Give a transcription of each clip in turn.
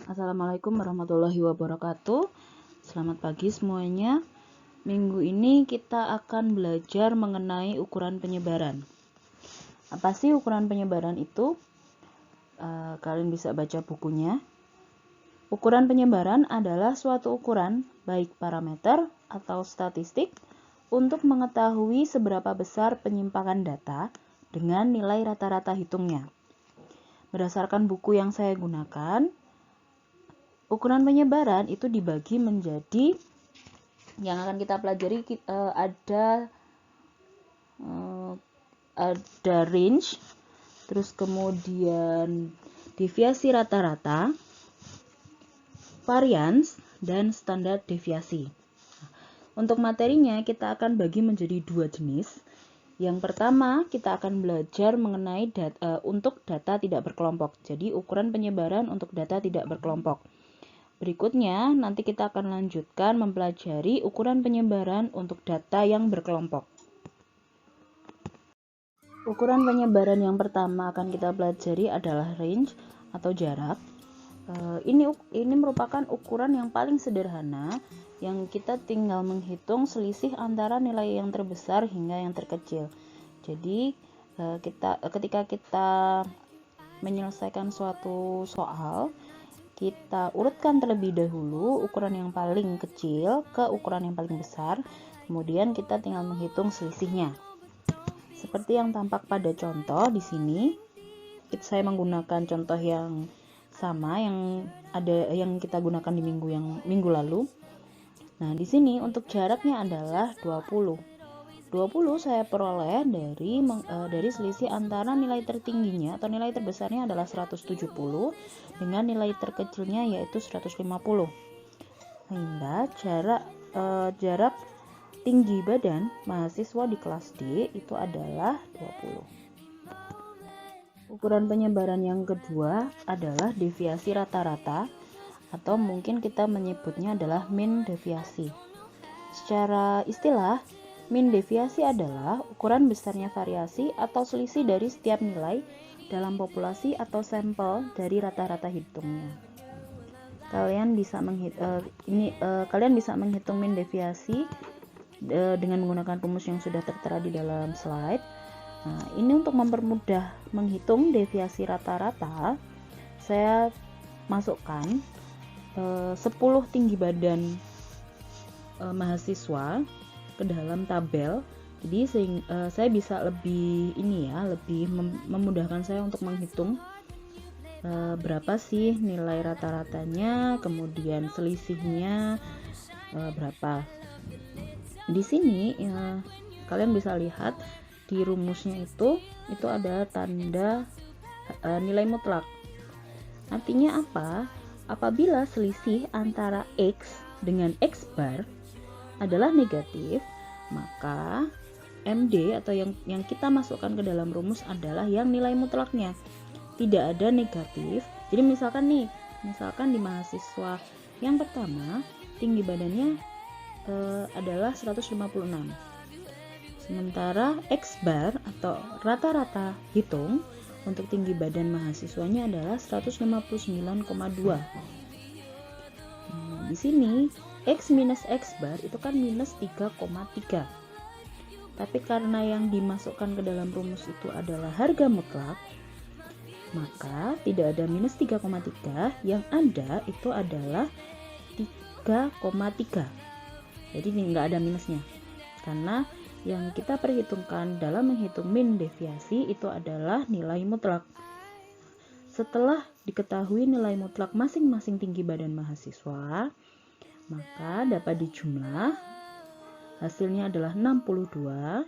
Assalamualaikum warahmatullahi wabarakatuh. Selamat pagi semuanya. Minggu ini kita akan belajar mengenai ukuran penyebaran. Apa sih ukuran penyebaran itu? Kalian bisa baca bukunya. Ukuran penyebaran adalah suatu ukuran, baik parameter atau statistik, untuk mengetahui seberapa besar penyimpangan data dengan nilai rata-rata hitungnya. Berdasarkan buku yang saya gunakan, ukuran penyebaran itu dibagi menjadi yang akan kita pelajari ada range, terus kemudian deviasi rata-rata, varians, dan standar deviasi. Untuk materinya kita akan bagi menjadi dua jenis. Yang pertama kita akan belajar mengenai untuk data tidak berkelompok. Jadi ukuran penyebaran untuk data tidak berkelompok. Berikutnya, nanti kita akan lanjutkan mempelajari ukuran penyebaran untuk data yang berkelompok. Ukuran penyebaran yang pertama akan kita pelajari adalah range atau jarak. Ini merupakan ukuran yang paling sederhana, yang kita tinggal menghitung selisih antara nilai yang terbesar hingga yang terkecil. Jadi, ketika kita menyelesaikan suatu soal, kita urutkan terlebih dahulu ukuran yang paling kecil ke ukuran yang paling besar, kemudian kita tinggal menghitung selisihnya. Seperti yang tampak pada contoh di sini, saya menggunakan contoh yang sama yang kita gunakan di minggu lalu. Nah, di sini untuk jaraknya adalah 20. 20 saya peroleh dari selisih antara nilai tertingginya atau nilai terbesarnya adalah 170 dengan nilai terkecilnya yaitu 150. Sehingga jarak tinggi badan mahasiswa di kelas D itu adalah 20. Ukuran penyebaran yang kedua adalah deviasi rata-rata, atau mungkin kita menyebutnya adalah mean deviasi. Secara istilah, mean deviasi adalah ukuran besarnya variasi atau selisih dari setiap nilai dalam populasi atau sampel dari rata-rata hitungnya. Kalian bisa menghitung mean deviasi dengan menggunakan rumus yang sudah tertera di dalam slide. Nah, ini untuk mempermudah menghitung deviasi rata-rata, saya masukkan 10 tinggi badan mahasiswa ke dalam tabel. Jadi saya bisa lebih memudahkan saya untuk menghitung berapa sih nilai rata-ratanya, kemudian selisihnya berapa. Di sini kalian bisa lihat di rumusnya itu ada tanda nilai mutlak. Artinya apa? Apabila selisih antara X dengan X bar adalah negatif, maka MD atau yang kita masukkan ke dalam rumus adalah yang nilai mutlaknya. Tidak ada negatif. Jadi misalkan di mahasiswa yang pertama tinggi badannya adalah 156. Sementara X bar atau rata-rata hitung untuk tinggi badan mahasiswanya adalah 159,2. Di sini X minus X bar itu kan minus 3,3. Tapi karena yang dimasukkan ke dalam rumus itu adalah harga mutlak, maka tidak ada minus 3,3, yang ada itu adalah 3,3. Jadi nggak ada minusnya. Karena yang kita perhitungkan dalam menghitung mean deviasi itu adalah nilai mutlak. Setelah diketahui nilai mutlak masing-masing tinggi badan mahasiswa, maka dapat dijumlah. Hasilnya adalah 62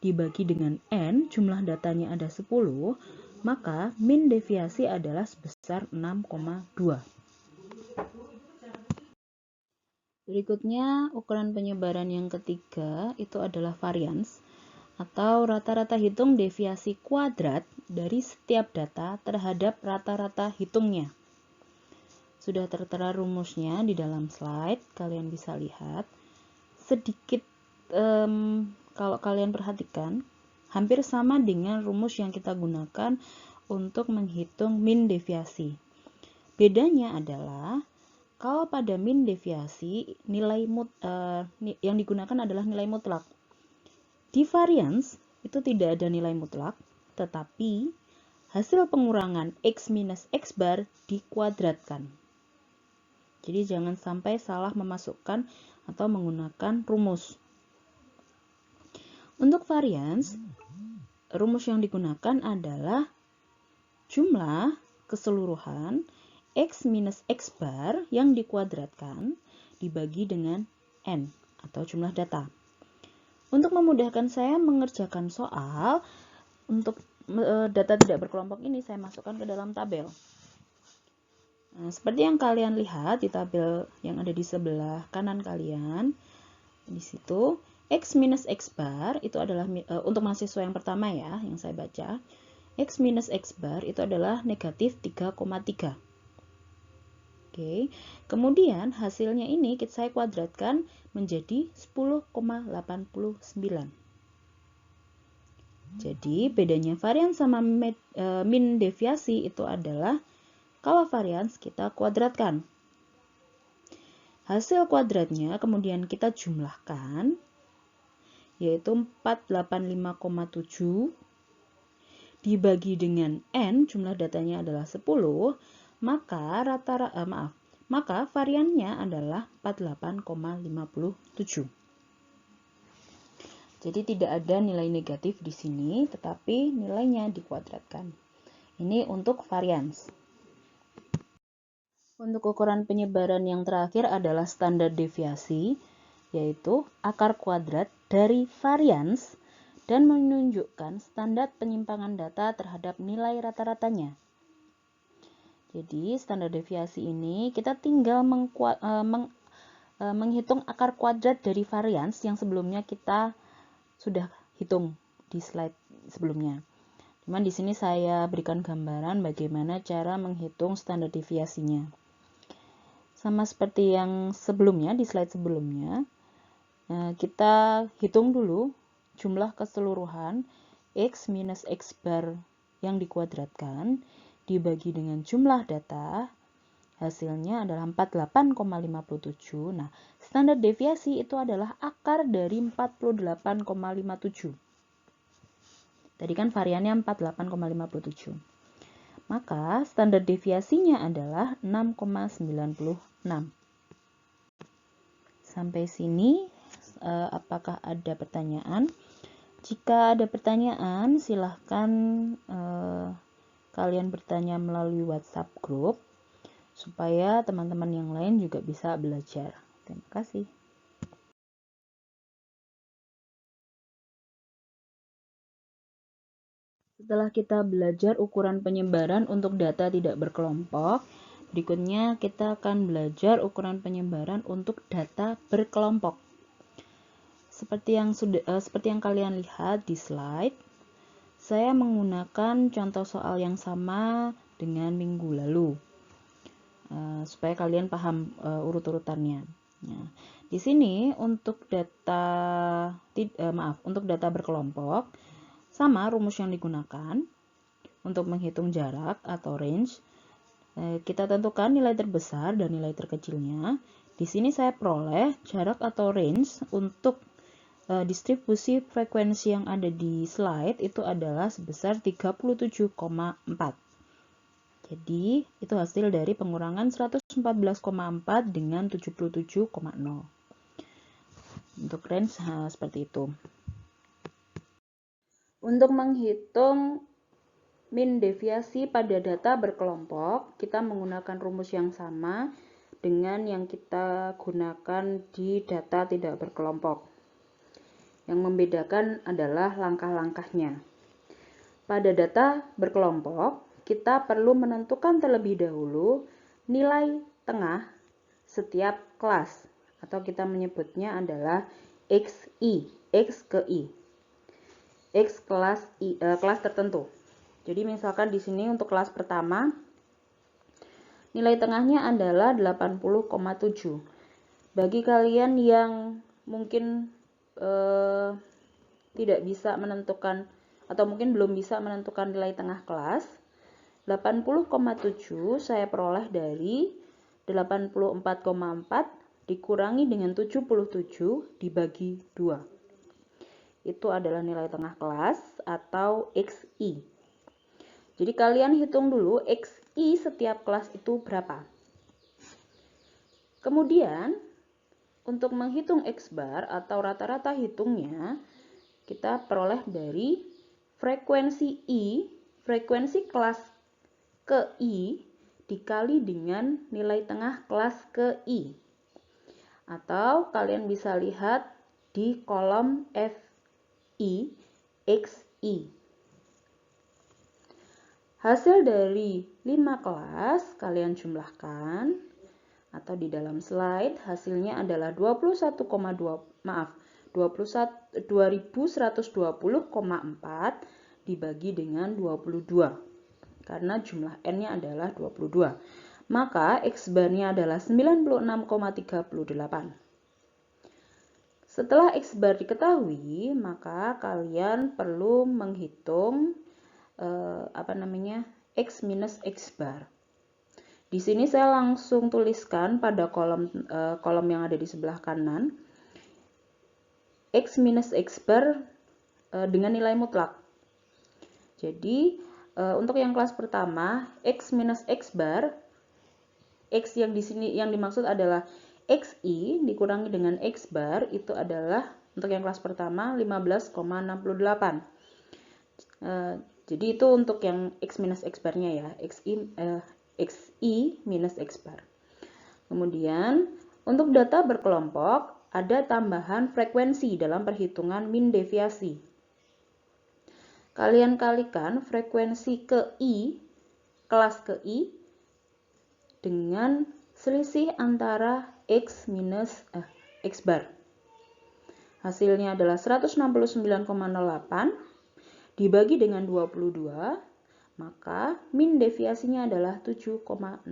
dibagi dengan N, jumlah datanya ada 10, maka mean deviasi adalah sebesar 6,2. Berikutnya, ukuran penyebaran yang ketiga itu adalah varians atau rata-rata hitung deviasi kuadrat dari setiap data terhadap rata-rata hitungnya. Sudah tertera rumusnya di dalam slide, kalian bisa lihat. Sedikit kalau kalian perhatikan, hampir sama dengan rumus yang kita gunakan untuk menghitung mean deviasi. Bedanya adalah kalau pada min deviasi yang digunakan adalah nilai mutlak. Di variance itu tidak ada nilai mutlak, tetapi hasil pengurangan X minus X bar dikuadratkan. Jadi jangan sampai salah memasukkan atau menggunakan rumus. Untuk variance, rumus yang digunakan adalah jumlah keseluruhan X minus X bar yang dikuadratkan dibagi dengan N atau jumlah data. Untuk memudahkan saya mengerjakan soal, untuk data tidak berkelompok ini saya masukkan ke dalam tabel. Nah, seperti yang kalian lihat di tabel yang ada di sebelah kanan kalian, di situ X minus X bar itu adalah untuk mahasiswa yang pertama ya, yang saya baca. X minus X bar itu adalah negatif 3,3. Oke, kemudian hasilnya ini saya kuadratkan menjadi 10,89. Jadi bedanya varians sama min deviasi itu adalah kalau varians kita kuadratkan. Hasil kuadratnya kemudian kita jumlahkan, yaitu 485,7 dibagi dengan N, jumlah datanya adalah 10, maka variannya adalah 48,57. Jadi tidak ada nilai negatif di sini, tetapi nilainya dikuadratkan. Ini untuk varians. Untuk ukuran penyebaran yang terakhir adalah standar deviasi, yaitu akar kuadrat dari varians dan menunjukkan standar penyimpangan data terhadap nilai rata-ratanya. Jadi standar deviasi ini kita tinggal menghitung akar kuadrat dari varians yang sebelumnya kita sudah hitung di slide sebelumnya. Cuman di sini saya berikan gambaran bagaimana cara menghitung standar deviasinya. Sama seperti yang sebelumnya, di slide sebelumnya, kita hitung dulu jumlah keseluruhan X minus X bar yang dikuadratkan dibagi dengan jumlah data, hasilnya adalah 48,57. Nah, standar deviasi itu adalah akar dari 48,57. Tadi kan variannya 48,57. Maka standar deviasinya adalah 6,96. Sampai sini, apakah ada pertanyaan? Jika ada pertanyaan, silahkan kalian bertanya melalui WhatsApp group, supaya teman-teman yang lain juga bisa belajar. Terima kasih. Setelah kita belajar ukuran penyebaran untuk data tidak berkelompok, berikutnya kita akan belajar ukuran penyebaran untuk data berkelompok. Seperti yang kalian lihat di slide, saya menggunakan contoh soal yang sama dengan minggu lalu, supaya kalian paham urut-urutannya. Nah, di sini untuk data berkelompok, sama rumus yang digunakan untuk menghitung jarak atau range. Kita tentukan nilai terbesar dan nilai terkecilnya. Di sini saya peroleh jarak atau range untuk distribusi frekuensi yang ada di slide itu adalah sebesar 37,4. Jadi itu hasil dari pengurangan 114,4 dengan 77,0. Untuk range seperti itu. Untuk menghitung min deviasi pada data berkelompok, kita menggunakan rumus yang sama dengan yang kita gunakan di data tidak berkelompok. Yang membedakan adalah langkah-langkahnya. Pada data berkelompok, kita perlu menentukan terlebih dahulu nilai tengah setiap kelas, atau kita menyebutnya adalah XI, X ke I. X kelas tertentu. Jadi misalkan di sini untuk kelas pertama, nilai tengahnya adalah 80,7. Bagi kalian yang mungkin tidak bisa menentukan atau mungkin belum bisa menentukan nilai tengah kelas, 80,7 saya peroleh dari 84,4 dikurangi dengan 77 dibagi 2. Itu adalah nilai tengah kelas atau XI. Jadi kalian hitung dulu XI setiap kelas itu berapa. Kemudian untuk menghitung X bar atau rata-rata hitungnya, kita peroleh dari frekuensi I, frekuensi kelas ke I dikali dengan nilai tengah kelas ke I. Atau kalian bisa lihat di kolom FI, XI. Hasil dari 5 kelas kalian jumlahkan, atau di dalam slide hasilnya adalah 21,4 dibagi dengan 22. Karena jumlah N-nya adalah 22. Maka X bar-nya adalah 96,38. Setelah X bar diketahui, maka kalian perlu menghitung X minus X bar. Di sini saya langsung tuliskan pada kolom yang ada di sebelah kanan X minus X bar dengan nilai mutlak. Jadi untuk yang kelas pertama, X minus X bar, X yang di sini yang dimaksud adalah XI dikurangi dengan X bar, itu adalah untuk yang kelas pertama 15,68. Jadi itu untuk yang X minus X barnya ya, XI minus X bar. Kemudian untuk data berkelompok ada tambahan frekuensi dalam perhitungan min deviasi. Kalian kalikan frekuensi ke I, kelas ke I, dengan selisih antara X minus X bar. Hasilnya adalah 169,08 dibagi dengan 22, maka min deviasinya adalah 7,68.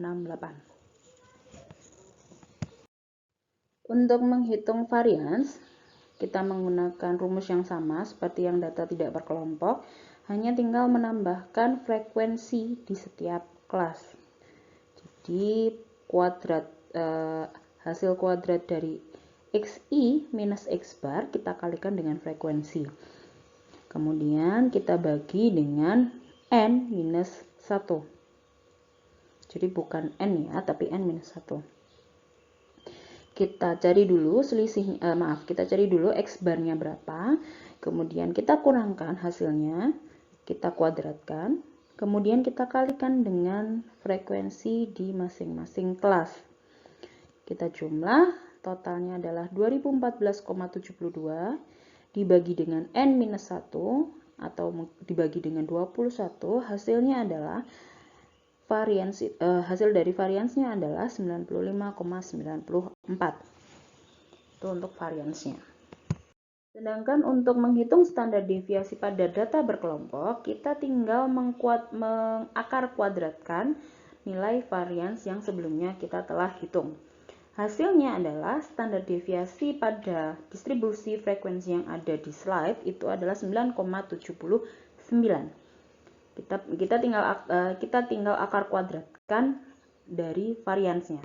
Untuk menghitung varians, kita menggunakan rumus yang sama seperti yang data tidak berkelompok, hanya tinggal menambahkan frekuensi di setiap kelas. Jadi hasil kuadrat dari XI minus X bar kita kalikan dengan frekuensi. Kemudian kita bagi dengan N minus 1. Jadi bukan N ya, tapi N minus 1. Kita cari dulu kita cari dulu X barnya berapa, kemudian kita kurangkan hasilnya, kita kuadratkan, kemudian kita kalikan dengan frekuensi di masing-masing kelas. Kita jumlah, totalnya adalah 2014,72 dibagi dengan N-1 atau dibagi dengan 21, hasilnya adalah hasil dari variansnya adalah 95,94. Itu untuk variansnya. Sedangkan untuk menghitung standar deviasi pada data berkelompok, kita tinggal mengakar kuadratkan nilai varians yang sebelumnya kita telah hitung. Hasilnya adalah standar deviasi pada distribusi frekuensi yang ada di slide itu adalah 9,79. Kita tinggal akar kuadratkan dari variansnya.